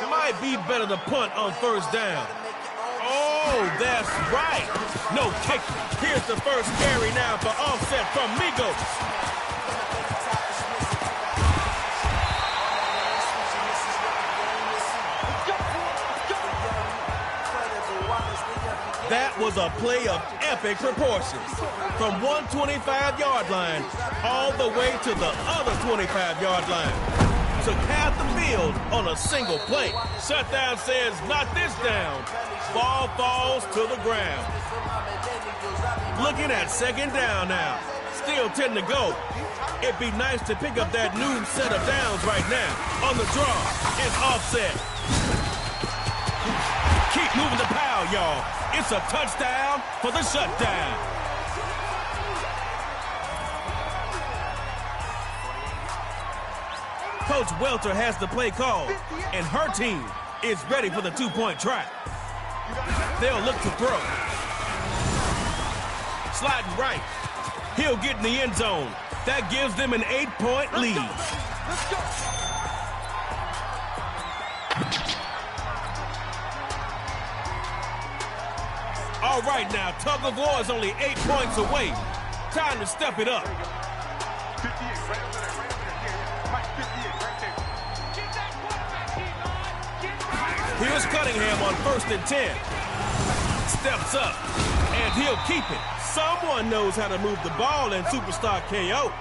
Might be better to punt on first down. Oh, that's right. No kicking. Here's the first carry now for offset from Migos. That was a play of epic proportions. From 125-yard line all the way to the other 25-yard line. Took half the field on a single play. Shutdown says, not this down. Ball falls to the ground. Looking at second down now. Still 10 to go. It'd be nice to pick up that new set of downs right now. On the draw, it's offset. Keep moving the pile, y'all. It's a touchdown for the shutdown. Coach Welter has the play called, and her team is ready for the two-point try. They'll look to throw. Sliding right. He'll get in the end zone. That gives them an 8-point lead. Let's go. All right now, tug of war is only 8 points away. Time to step it up. 58, right over there, right over there. Mike, 58, right there. Get that quarterback, T-Line. Here's Cunningham on 1st and 10. Steps up, and he'll keep it. Someone knows how to move the ball in Superstar KO.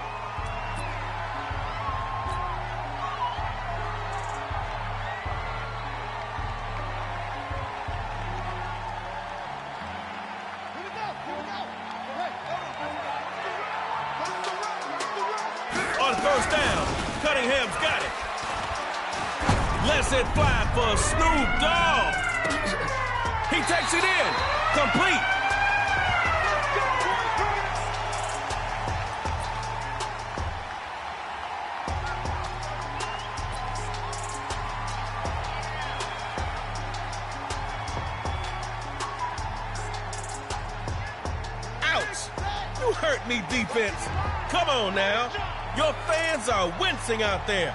On first down, Cunningham's got it. Lets it fly for Snoop Dogg. He takes it in. Complete. Ouch. You hurt me, defense. Come on now. Your fans are wincing out there.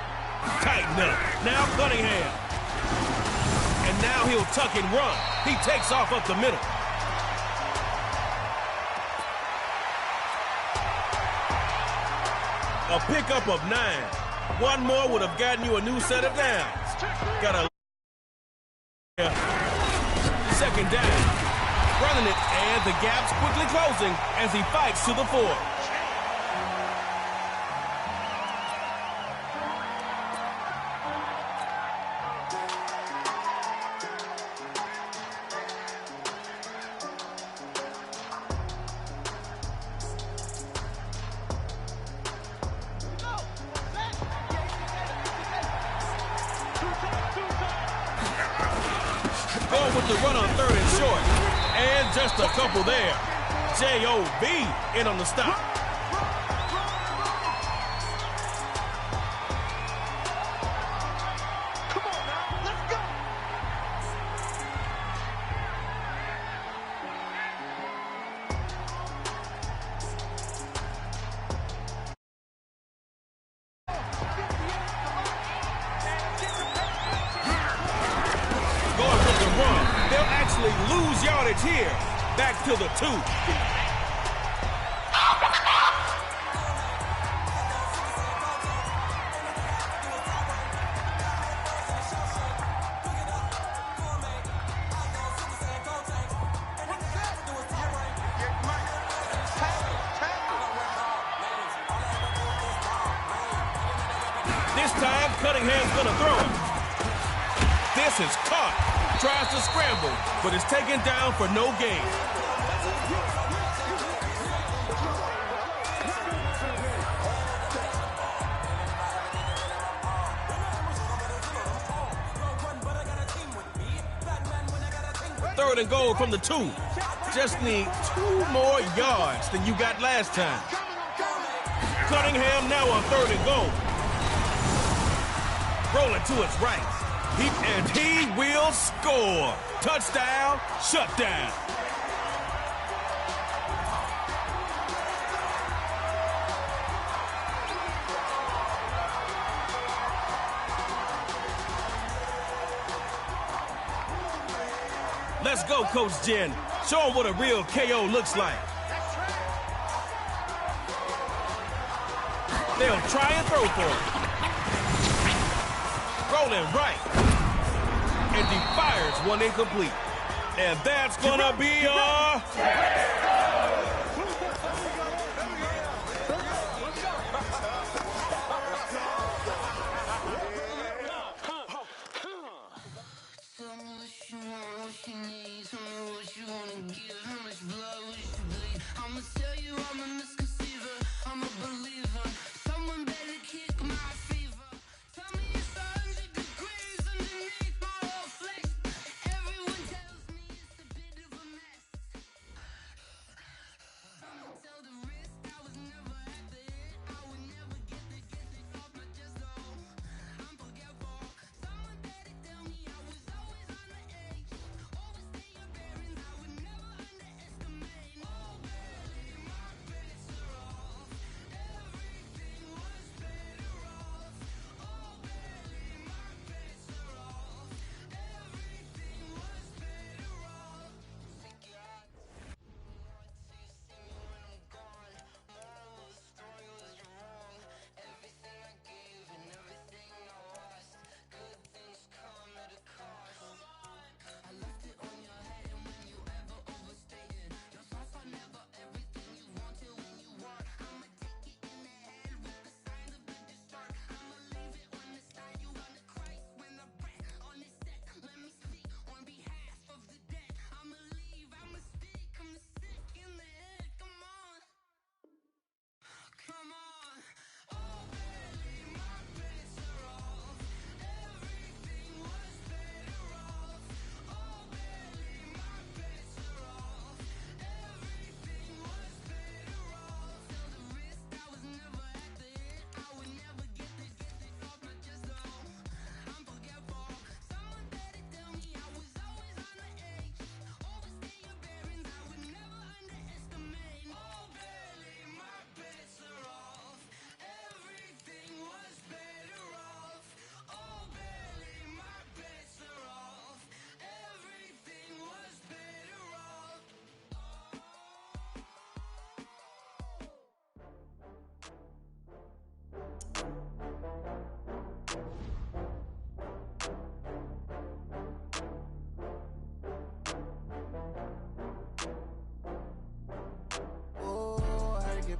Tighten up. Now Cunningham. And now he'll tuck and run. He takes off up the middle. A pickup of 9. One more would have gotten you a new set of downs. Got a second down. Running it, and the gap's quickly closing as he fights to the 4. Going with the run on 3rd and short. And just a couple there. J.O.B. in on the stop. Come on now, let's go. Going with the run. They'll actually lose yardage here. Back to the 2. This time, Cunningham's going to throw it. This is caught. Tries to scramble, but is taken down for no gain. Third and goal from the 2. Just need 2 more yards than you got last time. Cunningham now on 3rd and goal. Rolling to his right. He will score. Touchdown, shutdown. Let's go, Coach Jen. Show them what a real KO looks like. They'll try and throw for it. Rolling right. And he fires one incomplete. And that's going to be a...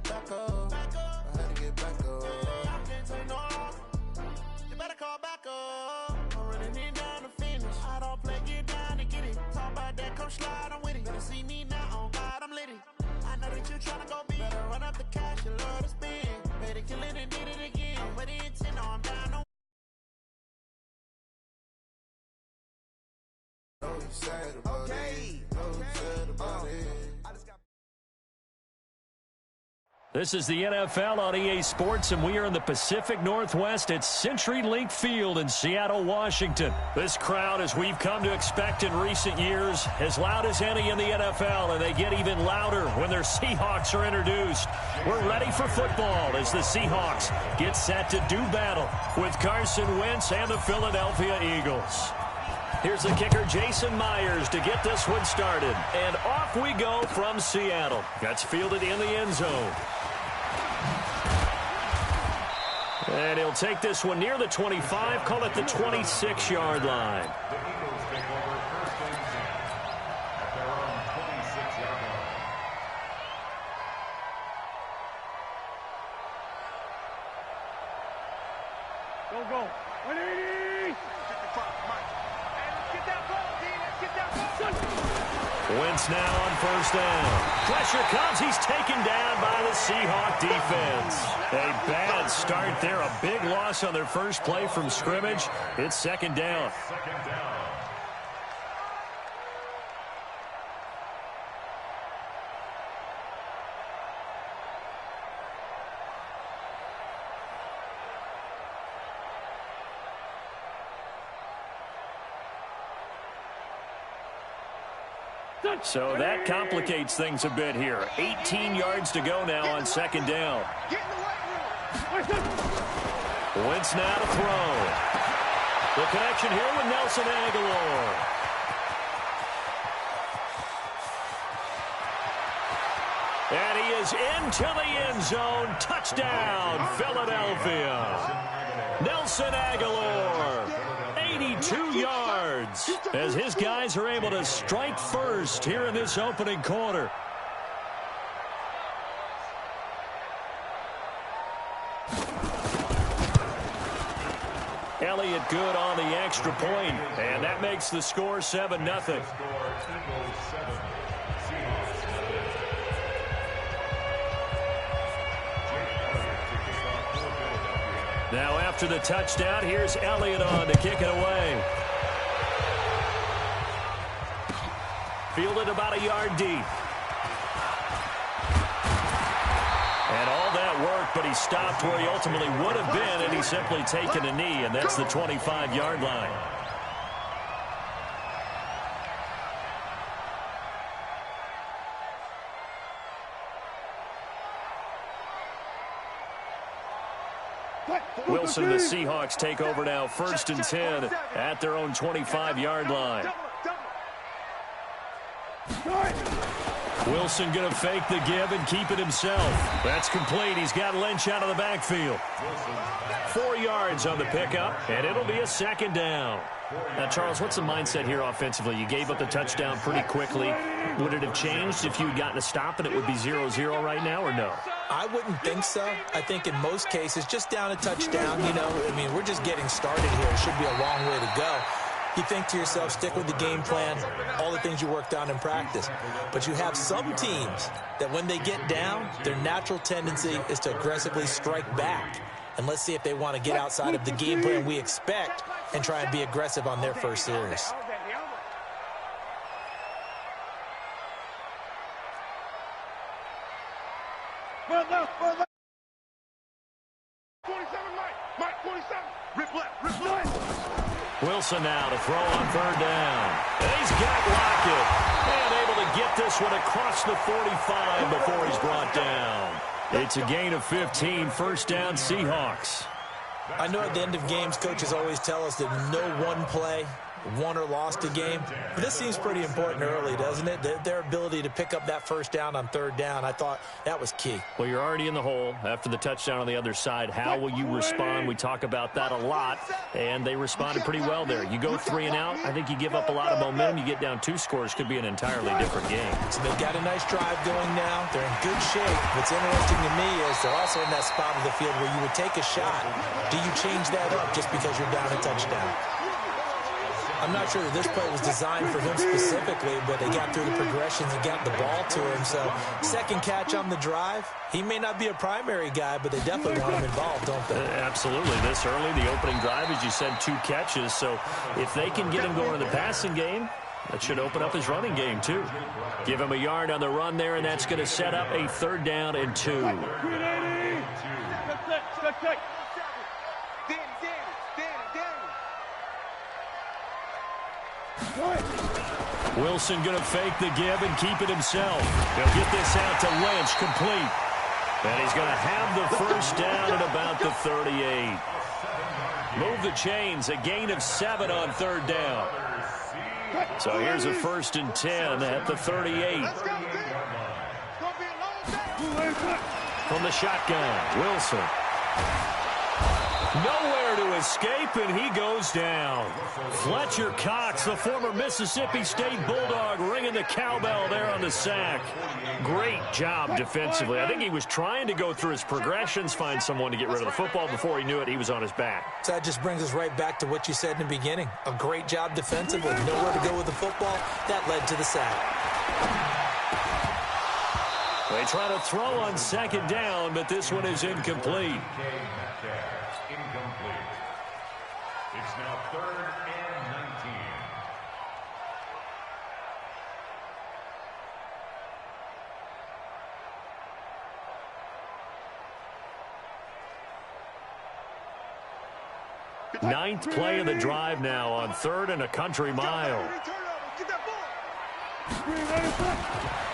Back up. I had to get back up. I can't take no loss. You better call back up. I'm running it down to finish. I don't play, get down to get it. Talk about that, come slide, I'm with it. Better see me now, on God, I'm lit it. I know that you tryna go big. Better run up the cash, you love to spend. Better kill it and did it again. I'm with the intent, no, I'm down to no, you sad about it. No, you sad about it. This is the NFL on EA Sports, and we are in the Pacific Northwest at CenturyLink Field in Seattle, Washington. This crowd, as we've come to expect in recent years, as loud as any in the NFL, and they get even louder when their Seahawks are introduced. We're ready for football as the Seahawks get set to do battle with Carson Wentz and the Philadelphia Eagles. Here's the kicker, Jason Myers, to get this one started. And off we go from Seattle. That's fielded in the end zone. And he'll take this one near the 25, call it the 26-yard line. The Eagles take over first and 10 at their own 26-yard line. Go. 180! Get that ball, D. Let's get that ball. Wentz now on first down. Pressure comes. He's taken down by the Seahawk defense. A bad start there. A big loss on their first play from scrimmage. It's second down. Second down. So that complicates things a bit here. 18 yards to go now on second down. Wentz now to throw. The connection here with Nelson Aguilar. is into the end zone. Touchdown, Philadelphia. Nelson Aguilar, 82 yards, as his guys are able to strike first here in this opening quarter. Elliott good on the extra point, and that makes the score 7-0. Now after the touchdown, here's Elliott on to kick it away. Fielded about a yard deep. And all that work, but he stopped where he ultimately would have been, and he's simply taken a knee, and that's the 25-yard line. Wilson and the Seahawks take over now, 1st and 10 at their own 25-yard line. Wilson going to fake the give and keep it himself. That's complete. He's got Lynch out of the backfield. 4 yards on the pickup, and it'll be a 2nd down. Now, Charles, what's the mindset here offensively? You gave up the touchdown pretty quickly. Would it have changed if you had gotten a stop and it would be 0-0 right now, or no? I wouldn't think so. I think in most cases, just down a touchdown, we're just getting started here. It should be a long way to go. You think to yourself, stick with the game plan, all the things you worked on in practice. But you have some teams that when they get down, their natural tendency is to aggressively strike back. And let's see if they want to get outside of the game plan we expect and try and be aggressive on their first series. Well done, well done. 27, Mike 27. Rip left, rip left. Wilson now to throw on 3rd down. And he's got Lockett. And able to get this one across the 45 before he's brought down. It's a gain of 15, 1st down Seahawks. I know at the end of games, coaches always tell us that no one play won or lost a game. But this seems pretty important early, doesn't it? Their ability to pick up that 1st down on 3rd down, I thought that was key. Well, you're already in the hole after the touchdown on the other side. How will you respond? We talk about that a lot, and they responded pretty well there. You go 3 and out, I think you give up a lot of momentum. You get down 2 scores, could be an entirely different game. So they've got a nice drive going now. They're in good shape. What's interesting to me is they're also in that spot of the field where you would take a shot. Do you change that up just because you're down a touchdown? I'm not sure that this play was designed for him specifically, but they got through the progressions and got the ball to him. So 2nd catch on the drive. He may not be a primary guy, but they definitely want him involved, don't they? Absolutely. This early, the opening drive, as you said, 2 catches. So if they can get him going in the passing game, that should open up his running game, too. Give him a yard on the run there, and that's going to set up a 3rd down and 2. Wilson going to fake the give and keep it himself. He'll get this out to Lynch, complete. And he's going to have the 1st down at about the 38. Move the chains, a gain of 7 on 3rd down. So here's a 1st and 10 at the 38. From the shotgun, Wilson. Nowhere to escape, and he goes down. Fletcher Cox, the former Mississippi State Bulldog, ringing the cowbell there on the sack. Great job defensively. I think he was trying to go through his progressions, find someone to get rid of the football. Before he knew it, he was on his back. So that just brings us right back to what you said in the beginning. A great job defensively. Nowhere to go with the football. That led to the sack. They try to throw on 2nd down, but this one is incomplete. Incomplete. It's now 3rd and 19. Ninth play of the drive now on 3rd and a country mile.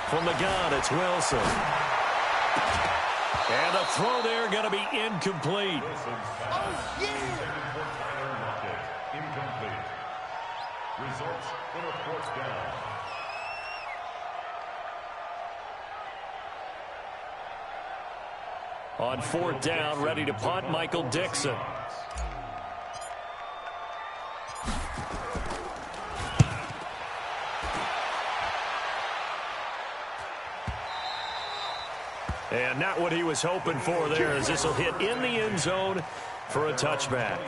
From the gun, it's Wilson. And a throw there going to be incomplete. Incomplete. Results in a 4th down. On 4th down, ready to punt, Michael Dixon. And not what he was hoping for there, as this will hit in the end zone for a touchback.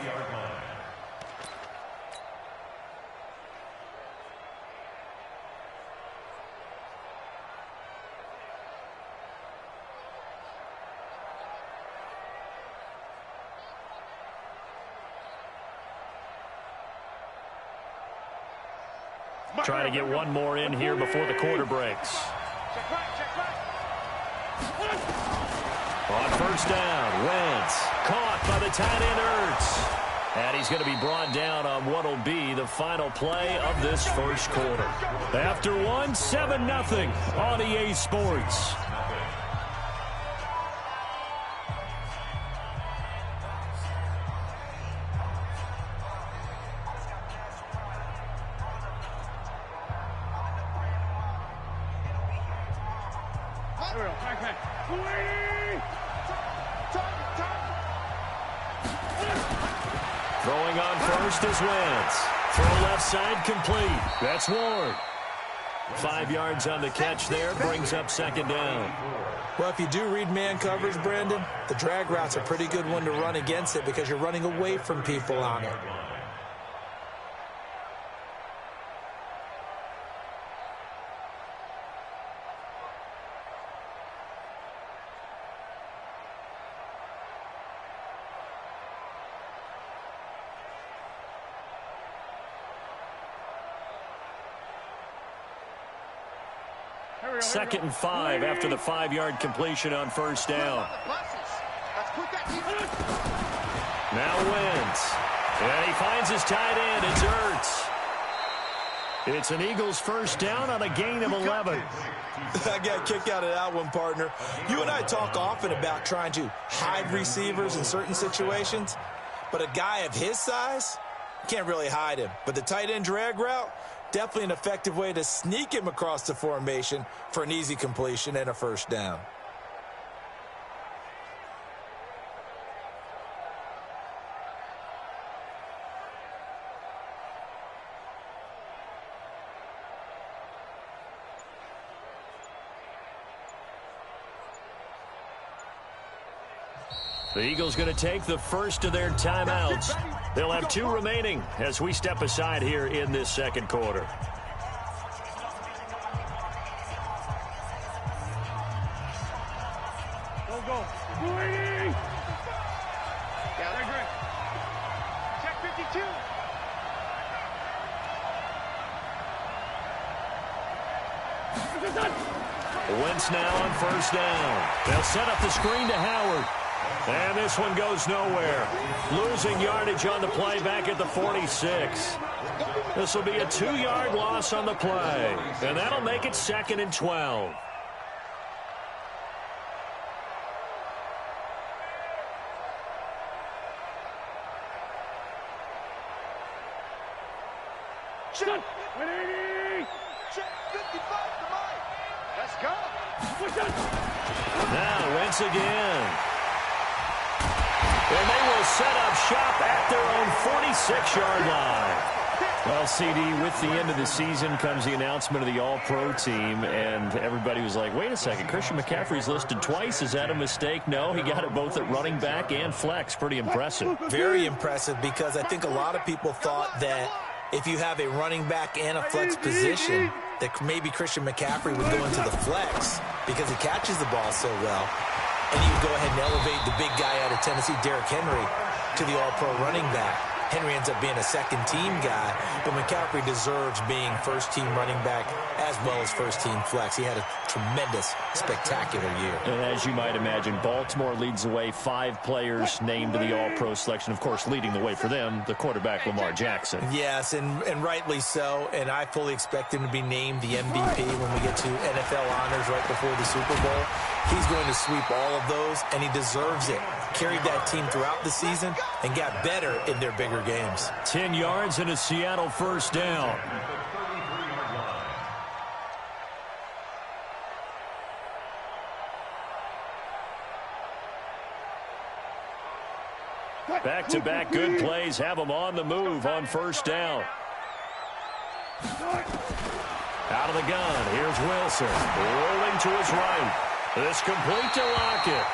Trying to get one more in here before the quarter breaks. Check right. On 1st down, Wentz caught by the tight end Ertz. And he's going to be brought down on what will be the final play of this first quarter. After one, 7-0 on EA Sports. Throwing on first is Wentz. Throw left side complete. That's Ward. 5 yards on the catch there. Brings up 2nd down. Well, if you do read man coverage, Brandon, the drag route's a pretty good one to run against it because you're running away from people on it. Second and 5 after the 5-yard completion on 1st down. Now Wentz. And he finds his tight end. It's Ertz. It's an Eagles 1st down on a gain of 11. I got a kick out of that one, partner. You and I talk often about trying to hide receivers in certain situations, but a guy of his size, can't really hide him. But the tight end drag route, definitely an effective way to sneak him across the formation for an easy completion and a 1st down. The Eagles going to take the first of their timeouts. They'll have 2 remaining as we step aside here in this 2nd quarter. Go. Yeah, check 52. Wentz now on 1st down. They'll set up the screen to Howard. And this one goes nowhere. Losing yardage on the play back at the 46. This will be a 2-yard loss on the play. And that'll make it 2nd and 12. Check 180. Check 55 to Mike. Let's go. Now Wentz again. And they will set up shop at their own 46-yard line. Well, CD, with the end of the season comes the announcement of the All-Pro team, and everybody was like, wait a second, Christian McCaffrey's listed twice. Is that a mistake? No, he got it both at running back and flex. Pretty impressive. Very impressive, because I think a lot of people thought that if you have a running back and a flex position, that maybe Christian McCaffrey would go into the flex because he catches the ball so well. And you go ahead and elevate the big guy out of Tennessee, Derrick Henry, to the All-Pro running back. Henry ends up being a second-team guy, but McCaffrey deserves being first-team running back as well as first-team flex. He had a tremendous, spectacular year. And as you might imagine, Baltimore leads the way. 5 players named to the All-Pro selection. Of course, leading the way for them, the quarterback Lamar Jackson. Yes, and rightly so. And I fully expect him to be named the MVP when we get to NFL honors right before the Super Bowl. He's going to sweep all of those, and he deserves it. Carried that team throughout the season and got better in their bigger games. 10 yards and a Seattle 1st down. Back-to-back good plays have them on the move on first down. Out of the gun, here's Wilson. Rolling to his right. This complete to Lockett.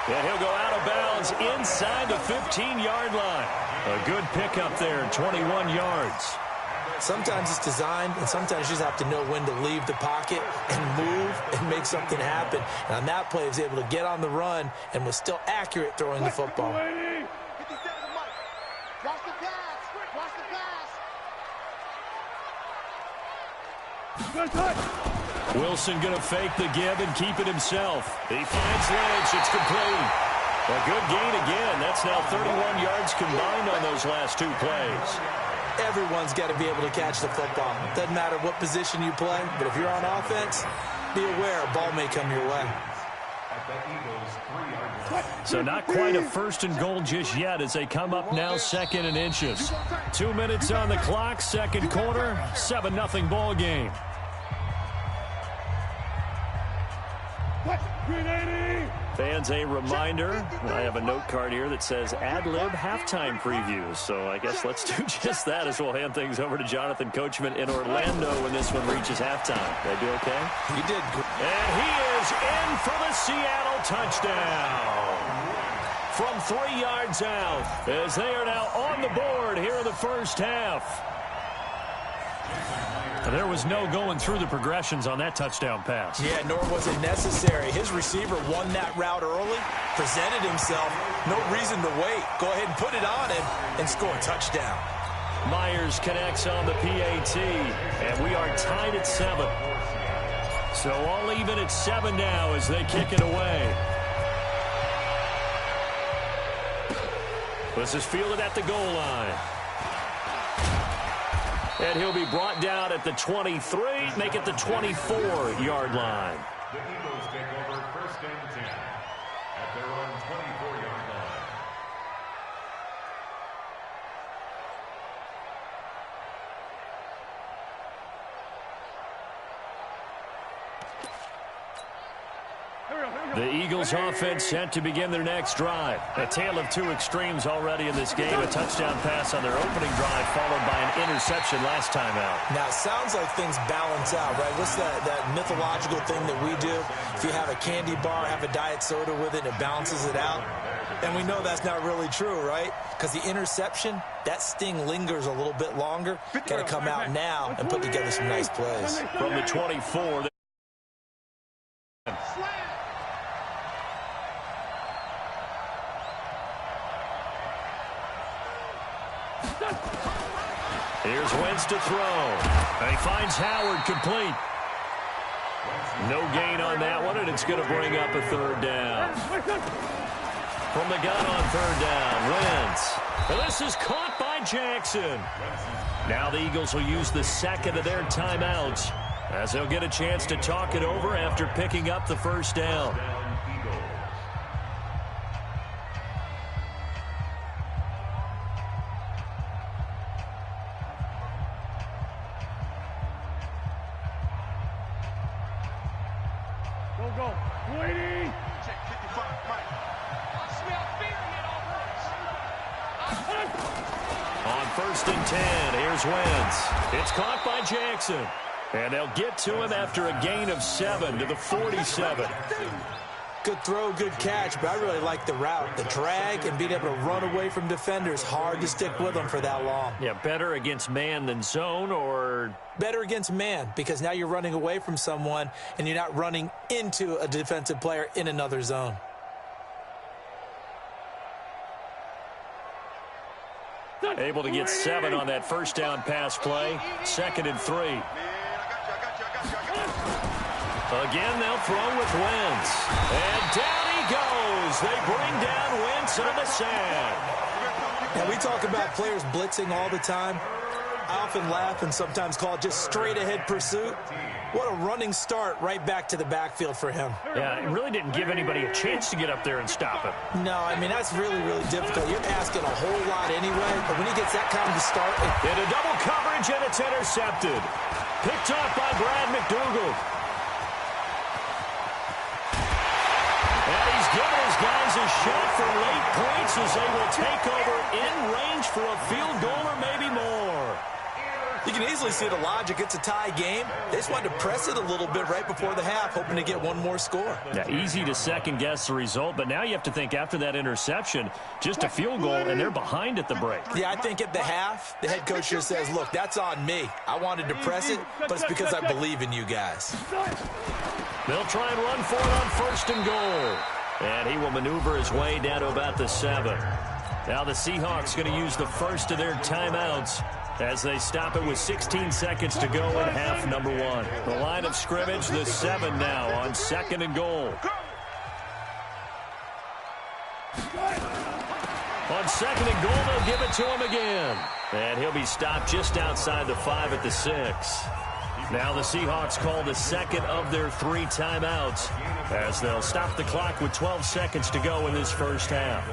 And he'll go out of bounds inside the 15-yard line. A good pickup there, 21 yards. Sometimes it's designed, and sometimes you just have to know when to leave the pocket and move and make something happen. And on that play, he was able to get on the run and was still accurate throwing the football. Watch the pass. Watch the pass. Wilson going to fake the give and keep it himself. He finds Lynch. It's complete. A good gain again. That's now 31 yards combined on those last two plays. Everyone's got to be able to catch the football. Doesn't matter what position you play, but if you're on offense, be aware a ball may come your way. So not quite a first and goal just yet as they come up now 2nd and inches. 2 minutes on the clock, second quarter, 7-0 ball game. Fans, a reminder, I have a note card here that says ad-lib halftime previews. So I guess let's do just that as we'll hand things over to Jonathan Coachman in Orlando when this one reaches halftime. Did I do okay? You did good. And he is in for the Seattle touchdown. From 3 yards out as they are now on the board here in the first half. There was no going through the progressions on that touchdown pass. Yeah, nor was it necessary. His receiver won that route early, presented himself. No reason to wait. Go ahead and put it on him and score a touchdown. Myers connects on the PAT, and we are tied at 7. So all even at 7 now as they kick it away. This is fielded at the goal line. And he'll be brought down at the 23, make it the 24-yard line. The Eagles take over 1st and 10 at their own 24-yard line. The Eagles offense set to begin their next drive. A tale of two extremes already in this game. A touchdown pass on their opening drive followed by an interception last time out. Now, it sounds like things balance out, right? What's that mythological thing that we do? If you have a candy bar, have a diet soda with it, and it balances it out. And we know that's not really true, right? Because the interception, that sting lingers a little bit longer. Got to come out now and put together some nice plays. From the 24. Here's Wentz to throw. He finds Howard complete. No gain on that one, and it's going to bring up a 3rd down. From the gun on 3rd down, Wentz. And this is caught by Jackson. Now the Eagles will use the 2nd of their timeouts as they'll get a chance to talk it over after picking up the 1st down. Go. Waiting. Check 55, Mike. I smell fear in that offense. On 1st and 10, here's Wentz. It's caught by Jackson. And they'll get to him after a gain of 7 to the 47. Good throw, good catch, but I really like the route. The drag and being able to run away from defenders, hard to stick with them for that long. Yeah, better against man than zone, or better against man, because now you're running away from someone and you're not running into a defensive player in another zone. Able to get 7 on that 1st down pass play. 2nd and 3. Again, they'll throw with Wentz. And down he goes. They bring down Wentz on the sack. Now, we talk about players blitzing all the time. I often laugh and sometimes call it just straight-ahead pursuit. What a running start right back to the backfield for him. Yeah, it really didn't give anybody a chance to get up there and stop him. No, I mean, that's really, really difficult. You're asking a whole lot anyway, but when he gets that kind of start. Into double coverage, and it's intercepted. Picked off by Brad McDougal. And he's given his guys a shot for late points as they will take over in range for a field goal or maybe more. You can easily see the logic. It's a tie game. They just wanted to press it a little bit right before the half, hoping to get one more score. Yeah, easy to second-guess the result, but now you have to think after that interception, just a field goal, and they're behind at the break. Yeah, I think at the half, the head coach just says, look, that's on me. I wanted to press it, but it's because I believe in you guys. They'll try and run for it on 1st and goal. And he will maneuver his way down to about the 7. Now the Seahawks going to use the first of their timeouts as they stop it with 16 seconds to go in half number 1. The line of scrimmage, the 7 now on 2nd and goal. On 2nd and goal, they'll give it to him again. And he'll be stopped just outside the 5 at the 6. Now the Seahawks call the second of their 3 timeouts as they'll stop the clock with 12 seconds to go in this first half.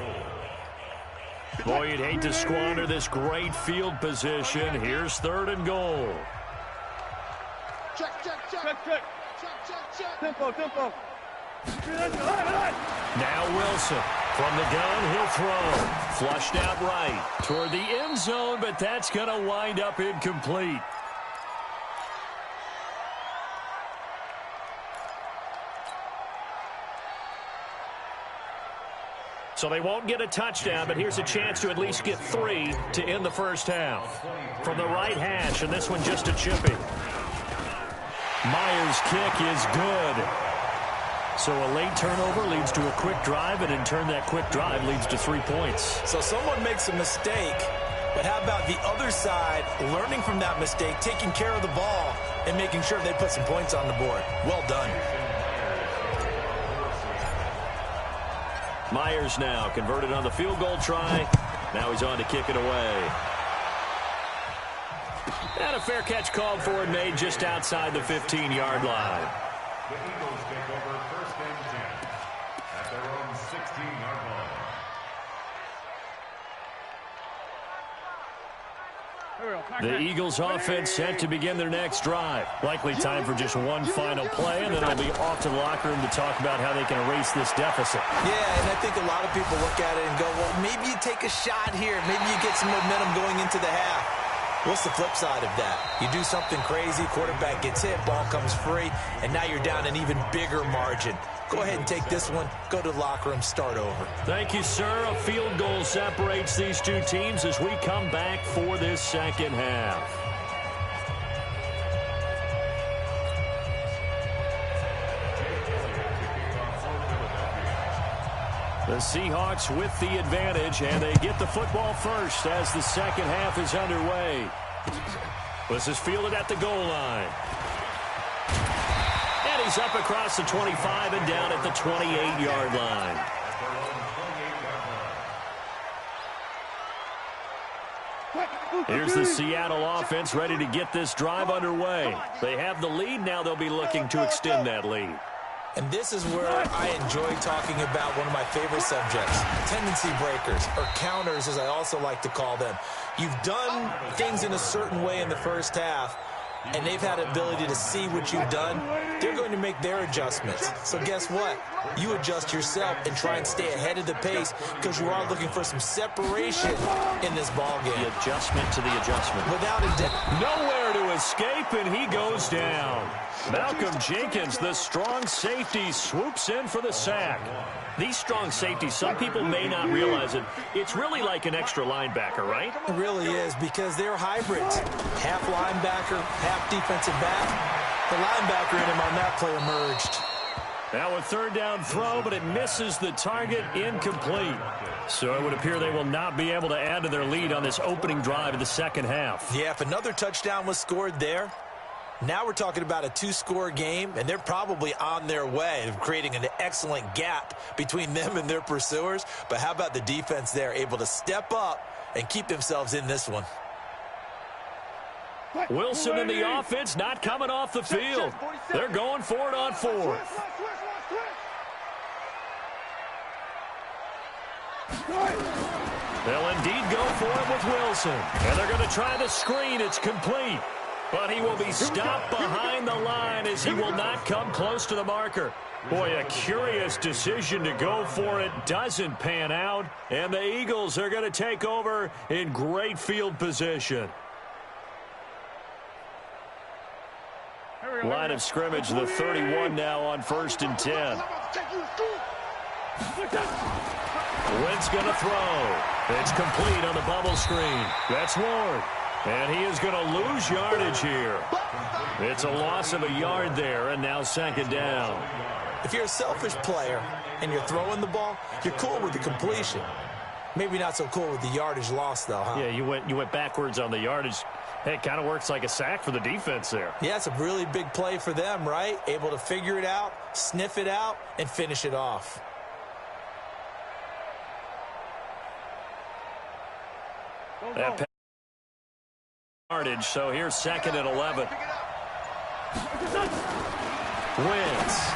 Boy, you'd hate to squander this great field position. Here's 3rd and goal. Check. Tempo. Now Wilson. From the gun, he'll throw. Flushed out right toward the end zone, but that's going to wind up incomplete. So they won't get a touchdown, but here's a chance to at least get 3 to end the first half. From the right hash, and this one just a chipping. Myers' kick is good. So a late turnover leads to a quick drive, and in turn that quick drive leads to 3 points. So someone makes a mistake, but how about the other side learning from that mistake, taking care of the ball, and making sure they put some points on the board? Well done. Myers now converted on the field goal try. Now he's on to kick it away. And a fair catch called for and made just outside the 15-yard line. The Eagles take over 1st and 10 at their own 16-yard line. The Eagles offense set to begin their next drive. Likely time for just one final play, and then they'll be off to the locker room to talk about how they can erase this deficit. Yeah, and I think a lot of people look at it and go, well, maybe you take a shot here. Maybe you get some momentum going into the half. What's the flip side of that? You do something crazy, quarterback gets hit, ball comes free, and now you're down an even bigger margin. Go ahead and take this one, go to the locker room, start over. Thank you, sir. A field goal separates these two teams as we come back for this second half. The Seahawks with the advantage, and they get the football first as the second half is underway. This is fielded at the goal line. And he's up across the 25 and down at the 28-yard line. Here's the Seattle offense ready to get this drive underway. They have the lead. Now they'll be looking to extend that lead. And this is where I enjoy talking about one of my favorite subjects, tendency breakers, or counters as I also like to call them. You've done things in a certain way in the first half, and they've had the ability to see what you've done. They're going to make their adjustments. So guess what? You adjust yourself and try and stay ahead of the pace because you are looking for some separation in this ball game. The adjustment to the adjustment. Without a doubt. Nowhere to escape, and he goes down. Malcolm Jenkins, the strong safety, swoops in for the sack. These strong safeties, some people may not realize it. It's really like an extra linebacker, right? It really is because they're hybrids. Half linebacker, half defensive back. The linebacker in him on that play emerged. Now a third down throw, but it misses the target, incomplete. So it would appear they will not be able to add to their lead on this opening drive of the second half. Yeah, if another touchdown was scored there, now we're talking about a 2-score game, and they're probably on their way of creating an excellent gap between them and their pursuers. But how about the defense there, able to step up and keep themselves in this one? Wilson and the offense not coming off the field. They're going for it on fourth. They'll indeed go for it with Wilson. And they're going to try the screen. It's complete. But he will be stopped behind the line as he will not come close to the marker. Boy, a curious decision to go for it. Doesn't pan out. And the Eagles are going to take over in great field position. Line of scrimmage, the 31 now on 1st and 10. Wentz going to throw. It's complete on the bubble screen. That's Ward. And he is going to lose yardage here. It's a loss of a yard there, and now 2nd down. If you're a selfish player and you're throwing the ball, you're cool with the completion. Maybe not so cool with the yardage loss, though, huh? Yeah, you went backwards on the yardage. Hey, it kind of works like a sack for the defense there. Yeah, it's a really big play for them, right? Able to figure it out, sniff it out, and finish it off. That yardage, so here's 2nd and 11. Wentz.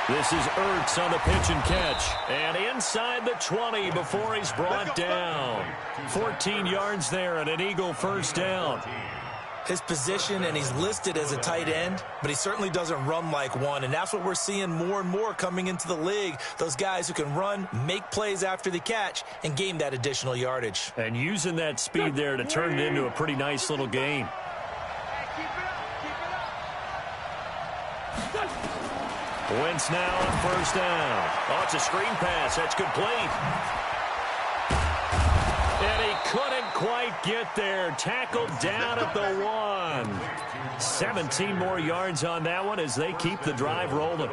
This is Ertz on the pitch and catch. And inside the 20 before he's brought down. 14 yards there and an Eagle 1st down. His position, and he's listed as a tight end, but he certainly doesn't run like one, and that's what we're seeing more and more coming into the league. Those guys who can run, make plays after the catch, and gain that additional yardage. And using that speed there to turn it into a pretty nice little game. Wentz now on 1st down. Oh, it's a screen pass. That's complete. And he couldn't quite get there. Tackled down at the 1. 17 more yards on that one as they keep the drive rolling.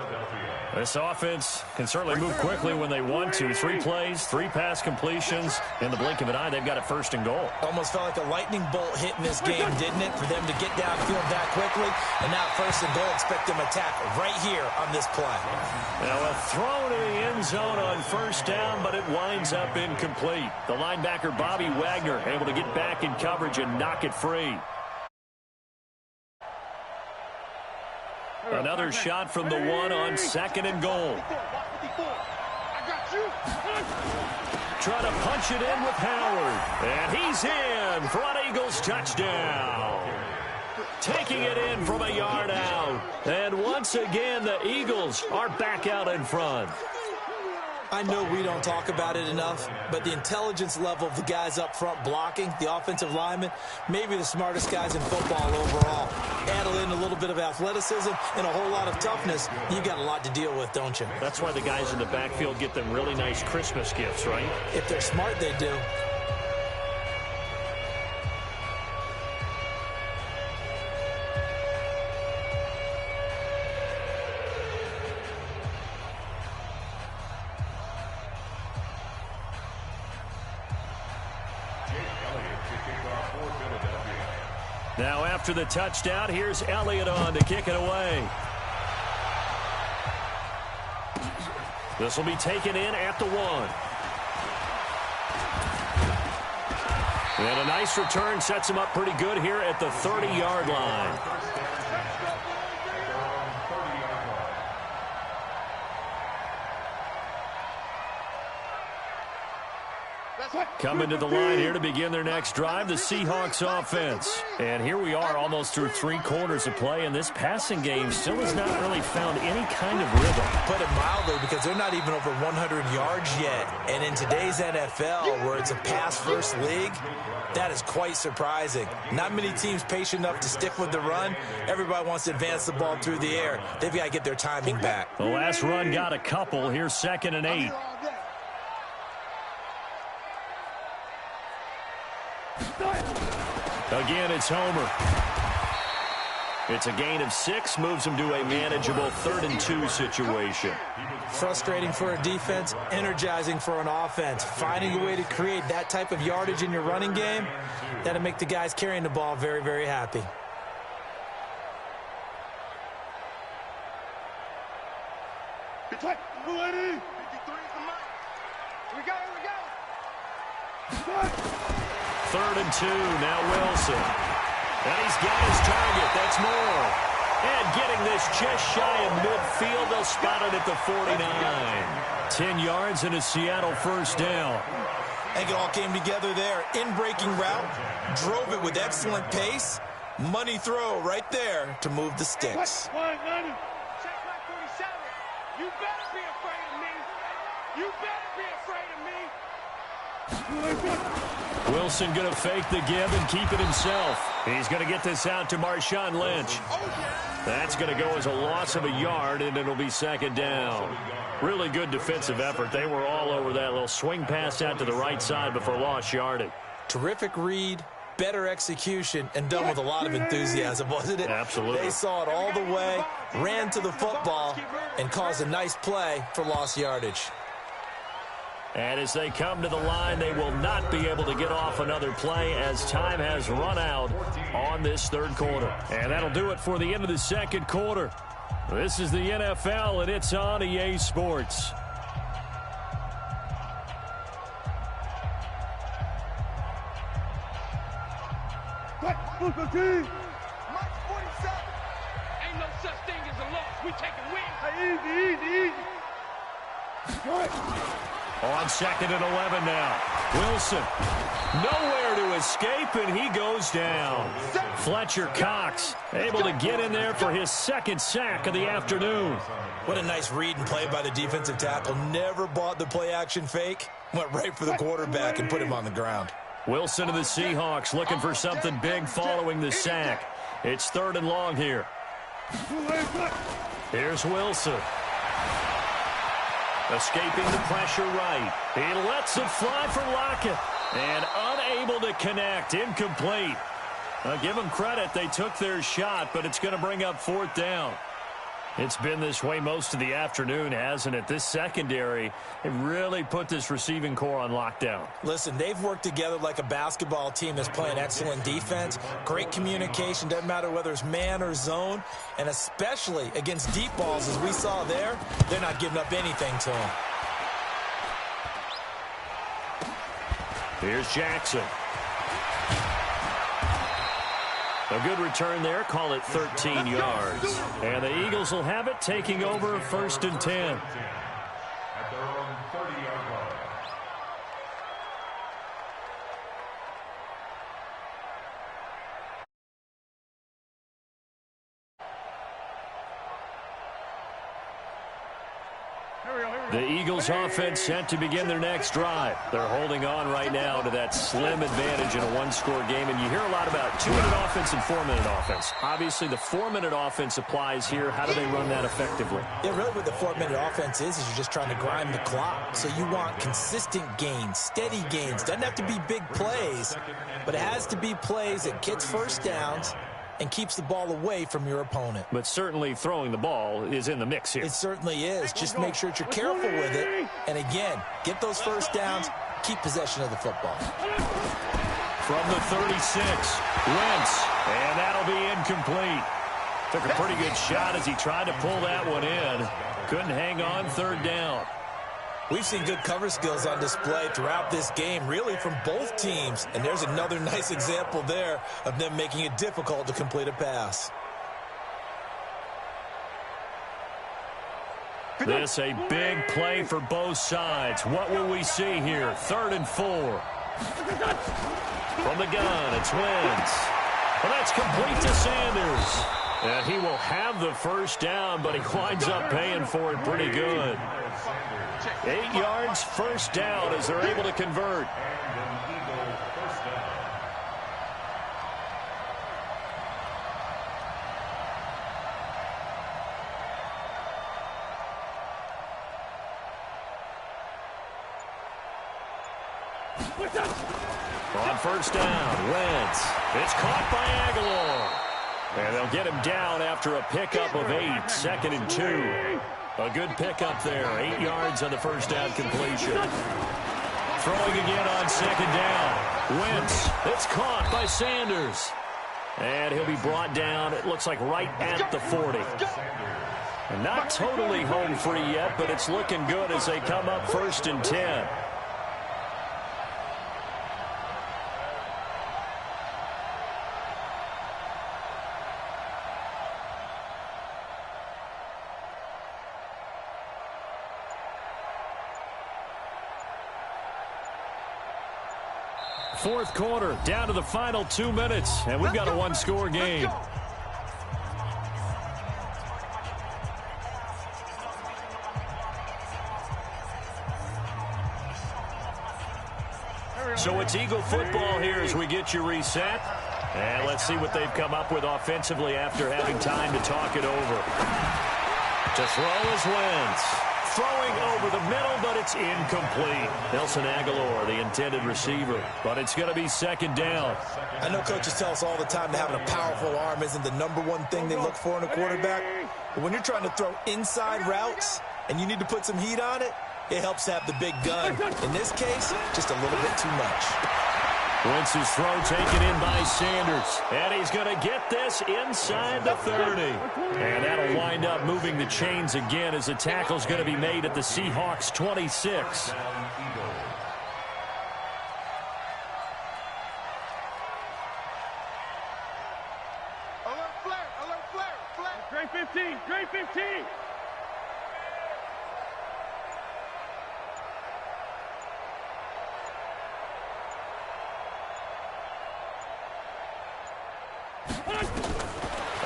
This offense can certainly move quickly when they want to. 3 plays, 3 pass completions. In the blink of an eye, they've got it 1st and goal. Almost felt like a lightning bolt hit in this game, didn't it? For them to get downfield that quickly. And now 1st and goal, expect them to tackle right here on this play. Now a throw to the end zone on 1st down, but it winds up incomplete. The linebacker, Bobby Wagner, able to get back in coverage and knock it free. Another shot from the 1 on 2nd and goal. Try to punch it in with Howard. And he's in for an Eagles touchdown. Taking it in from a yard out. And once again, the Eagles are back out in front. I know we don't talk about it enough, but the intelligence level of the guys up front blocking, the offensive linemen, maybe the smartest guys in football overall. Add in a little bit of athleticism and a whole lot of toughness, you've got a lot to deal with, don't you? That's why the guys in the backfield get them really nice Christmas gifts, right? If they're smart, they do. Now after the touchdown, here's Elliott on to kick it away. This will be taken in at the 1. And a nice return sets him up pretty good here at the 30-yard line. Coming to the line here to begin their next drive, the Seahawks offense. And here we are almost through 3 quarters of play, and this passing game still has not really found any kind of rhythm. Put it mildly, because they're not even over 100 yards yet. And in today's NFL, where it's a pass-first league, that is quite surprising. Not many teams patient enough to stick with the run. Everybody wants to advance the ball through the air. They've got to get their timing back. The last run got a couple. Here's 2nd and 8. Again, it's Homer. It's a gain of 6, moves him to a manageable 3rd and 2 situation. Frustrating for a defense, energizing for an offense. Finding a way to create that type of yardage in your running game, that'll make the guys carrying the ball very, very happy. Third and 2, now Wilson. And he's got his target, that's Moore. And getting this just shy of midfield, they'll spot it at the 49. 10 yards and a Seattle 1st down. I think it all came together there. In-breaking route, drove it with excellent pace, Money throw right there to move the sticks. Check back 47. You better be afraid of me. You better be afraid of me. Wilson going to fake the give and keep it himself. He's going to get this out to Marshawn Lynch. That's going to go as a loss of a yard, and it'll be second down. Really good defensive effort. They were all over that little swing pass out to the right side before lost yardage. Terrific read, better execution, and done with a lot of enthusiasm, wasn't it? Absolutely. They saw it all the way, ran to the football, and caused a nice play for lost yardage. And as they come to the line, they will not be able to get off another play as time has run out on this third quarter. And that'll do it for the end of the second quarter. This is the NFL, and it's on EA Sports. Ain't no such thing as a loss. We taking wins. On second and 11 now. Wilson, nowhere to escape, and he goes down. Fletcher Cox able to get in there for his second sack of the afternoon. What a nice read and play by the defensive tackle. Never bought the play-action fake. Went right for the quarterback and put him on the ground. Wilson and the Seahawks looking for something big following the sack. It's third and long here. Here's Wilson. Escaping the pressure right. He lets it fly for Lockett. And unable to connect. Incomplete. I'll give them credit. They took their shot, but it's going to bring up fourth down. It's been this way most of the afternoon, hasn't it? This secondary, it really put this receiving core on lockdown. Listen, they've worked together like a basketball team that's playing excellent defense. Great communication, doesn't matter whether it's man or zone. And especially against deep balls, as we saw there, they're not giving up anything to them. Here's Jackson. A good return there. Call it 13 yards. And the Eagles will have it, taking over first and 10. At their own 30-yard line. The Eagles offense set to begin their next drive. They're holding on right now to that slim advantage in a one-score game. And you hear a lot about 2-minute offense and 4-minute offense. Obviously, the 4-minute offense applies here. How do they run that effectively? Yeah, really what the 4-minute offense is you're just trying to grind the clock. So you want consistent gains, steady gains. Doesn't have to be big plays, but it has to be plays that gets first downs and keeps the ball away from your opponent. But certainly throwing the ball is in the mix here. It certainly is. Just make sure that you're careful with it. And again, get those first downs, keep possession of the football. From the 36, Wentz, and that'll be incomplete. Took a pretty good shot as he tried to pull that one in. Couldn't hang on, third down. We've seen good cover skills on display throughout this game, really from both teams. And there's another nice example there of them making it difficult to complete a pass. This a big play for both sides. What will we see here? 3rd and 4. From the gun, it's Wentz. Well, that's complete to Sanders. And he will have the first down, but he winds up paying for it pretty good. 8 yards, first down as they're able to convert. On first down, Wentz. It's caught by Aguilar. And they'll get him down after a pickup of 8, 2nd and 2. A good pickup there, 8 yards on the first down completion. Throwing again on 2nd down. Wentz, it's caught by Sanders. And he'll be brought down, it looks like right at the 40. And not totally home free yet, but it's looking good as they come up 1st and 10. fourth quarter, down to the final 2 minutes, and we've got a one-score game. So it's Eagle football here as we get you reset. And let's see what they've come up with offensively after having time to talk it over. To throw is Wentz. Throwing over the middle, but it's incomplete. Nelson Aguilar, the intended receiver, but it's going to be second down. I know coaches tell us all the time that having a powerful arm isn't the #1 thing they look for in a quarterback. But when you're trying to throw inside routes and you need to put some heat on it, it helps to have the big gun. In this case, just a little bit too much. Wentz's throw taken in by Sanders. And he's going to get this inside the 30. And that'll wind up moving the chains again as the tackle's going to be made at the Seahawks 26. Alert flare, alert flare, flare. Grade 15, grade 15.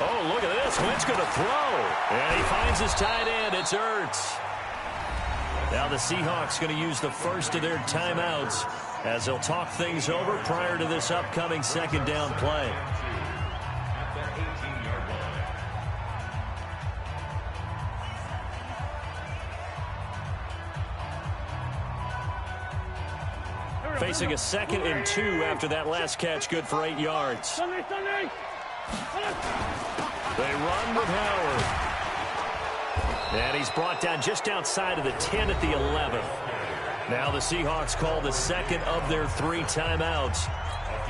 Oh, look at this. Wentz going to throw. And he finds his tight end. It's Ertz. Now the Seahawks going to use the first of their timeouts as they'll talk things over prior to this upcoming second down play. Facing a 2nd and 2 after that last catch, good for 8 yards. They run with Howard. And he's brought down just outside of the 10 at the 11. Now the Seahawks call the second of their 3 timeouts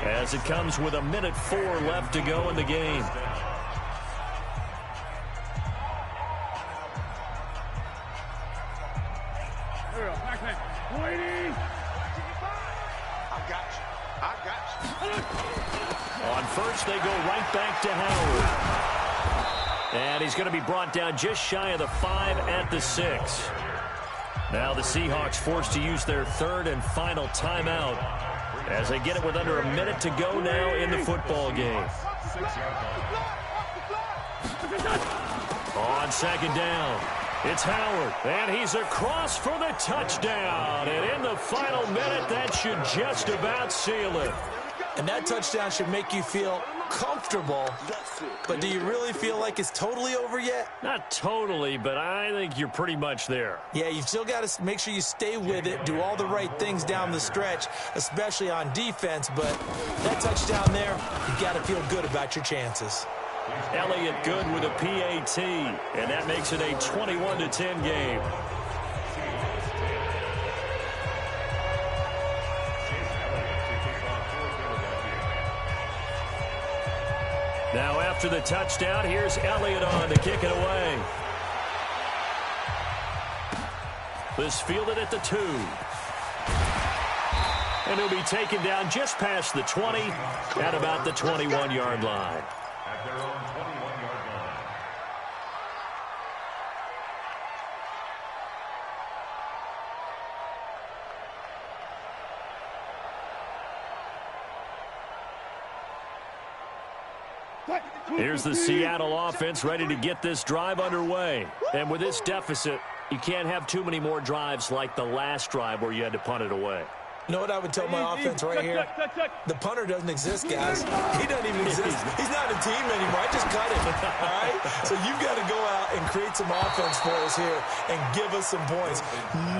as it comes with 1:04 left to go in the game. On first, they go right back to Howard. And he's going to be brought down just shy of the 5 at the 6. Now the Seahawks forced to use their 3rd and final timeout as they get it with under 1 minute to go now in the football game. On second down, it's Howard, and he's across for the touchdown. And in the final minute, that should just about seal it. And that touchdown should make you feel comfortable. But do you really feel like it's totally over yet? Not totally, but I think you're pretty much there. Yeah, you've still got to make sure you stay with it, do all the right things down the stretch, especially on defense. But that touchdown there, you've got to feel good about your chances. Elliott good with a PAT, and that makes it a 21-10 game. Now after the touchdown, here's Elliott on to kick it away. This fielded at the 2. And he'll be taken down just past the 20 at about the 21-yard line. At their own 21-yard line. Here's the Seattle offense ready to get this drive underway. And with this deficit, you can't have too many more drives like the last drive where you had to punt it away. You know what I would tell my offense right here? The punter doesn't exist, guys. He doesn't even exist. He's not a team anymore. I just cut him, all right? So you've got to go out and create some offense for us here and give us some points.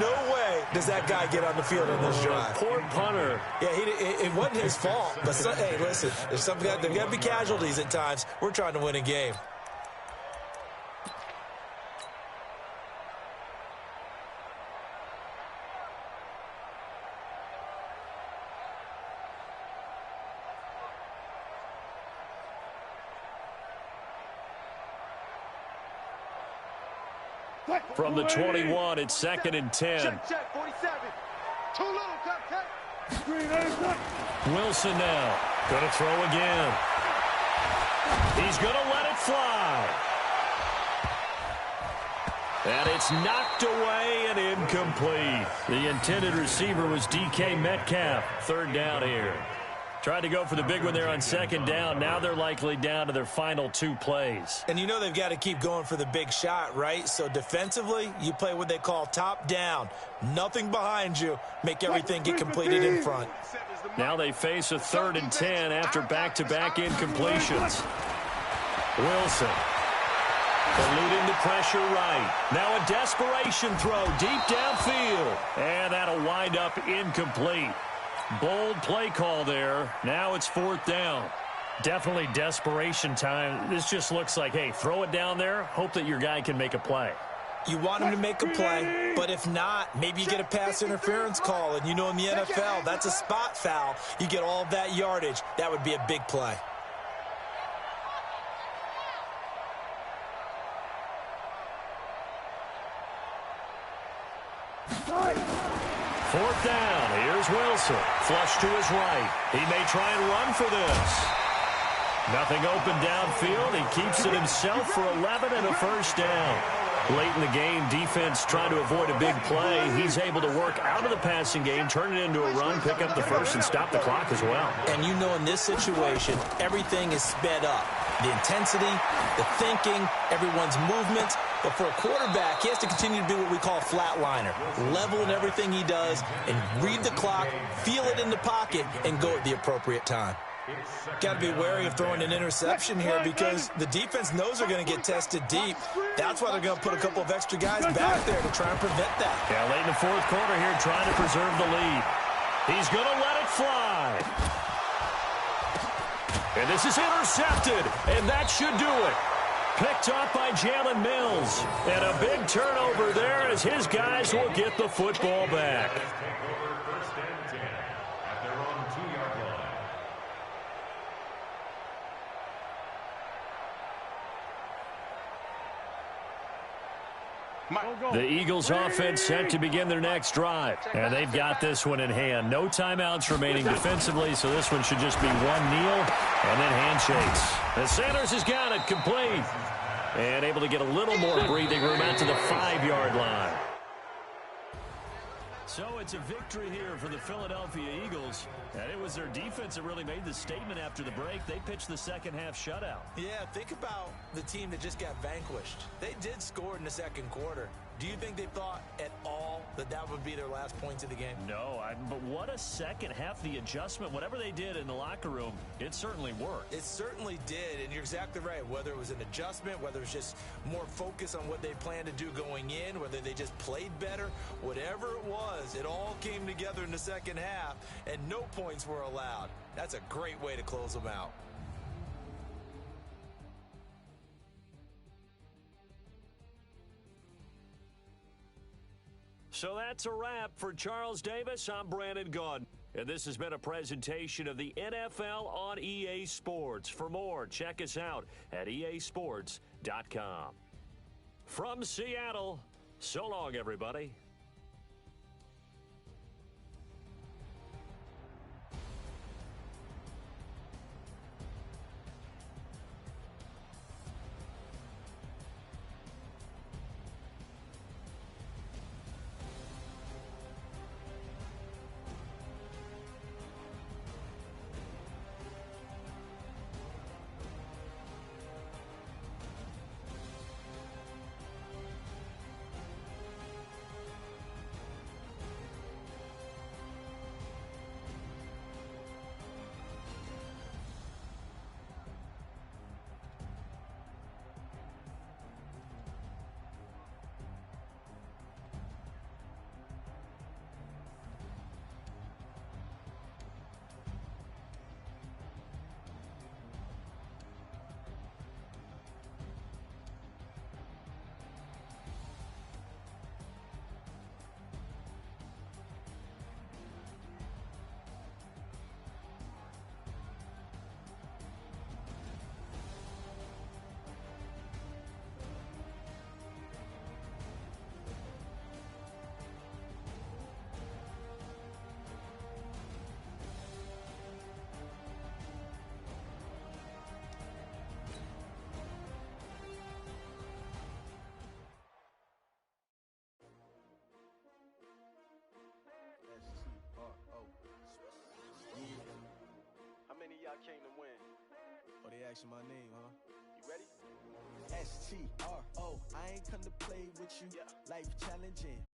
No way does that guy get on the field on this drive. Poor punter. Yeah, it wasn't his fault. But, hey, listen, there's got to be casualties at times. We're trying to win a game. From the 21, it's 2nd and 10. Check, 47. Too little, cut. Wilson now. Going to throw again. He's going to let it fly. And it's knocked away and incomplete. The intended receiver was DK Metcalf. 3rd down here. Tried to go for the big one there on second down. Now they're likely down to their final 2 plays. And you know they've got to keep going for the big shot, right? So defensively, you play what they call top down. Nothing behind you. Make everything get completed in front. Now they face a 3rd and 10 after back-to-back incompletions. Wilson eluding the pressure right. Now a desperation throw deep downfield. And that'll wind up incomplete. Bold play call there. Now it's 4th down. Definitely desperation time. This just looks like, hey, throw it down there, hope that your guy can make a play. You want him to make a play, but if not, maybe you get a pass interference call. And you know in the NFL, that's a spot foul. You get all of that yardage. That would be a big play. Fourth down. Here's Wilson. Flush to his right. He may try and run for this. Nothing open downfield. He keeps it himself for 11 and a first down. Late in the game, defense trying to avoid a big play. He's able to work out of the passing game, turn it into a run, pick up the first, and stop the clock as well. And you know in this situation, everything is sped up. The intensity, the thinking, everyone's movements. But for a quarterback, he has to continue to be what we call a flatliner. Level in everything he does and read the clock, feel it in the pocket, and go at the appropriate time. Got to be wary of throwing an interception here because the defense knows they're going to get tested deep. That's why they're going to put a couple of extra guys back there to try and prevent that. Yeah, late in the fourth quarter here trying to preserve the lead. He's going to let it fly. And this is intercepted, and that should do it. Picked up by Jalen Mills. And a big turnover there as his guys will get the football back. The Eagles offense set to begin their next drive. And they've got this one in hand. No timeouts remaining defensively, so this one should just be one kneel and then handshakes. And Sanders has got it complete. And able to get a little more breathing room out to the 5-yard line. So it's a victory here for the Philadelphia Eagles. And it was their defense that really made the statement after the break. They pitched the second half shutout. Yeah, think about the team that just got vanquished. They did score in the second quarter. Do you think they thought at all that that would be their last points of the game? No, but what a second half. The adjustment, whatever they did in the locker room, it certainly worked. It certainly did, and you're exactly right. Whether it was an adjustment, whether it was just more focus on what they planned to do going in, whether they just played better, whatever it was, it all came together in the second half, and no points were allowed. That's a great way to close them out. So that's a wrap for Charles Davis. I'm Brandon Gaudin. And this has been a presentation of the NFL on EA Sports. For more, check us out at easports.com. From Seattle, so long, everybody. asking my name, huh? You ready? STRO. I ain't come to play with you. Life challenging.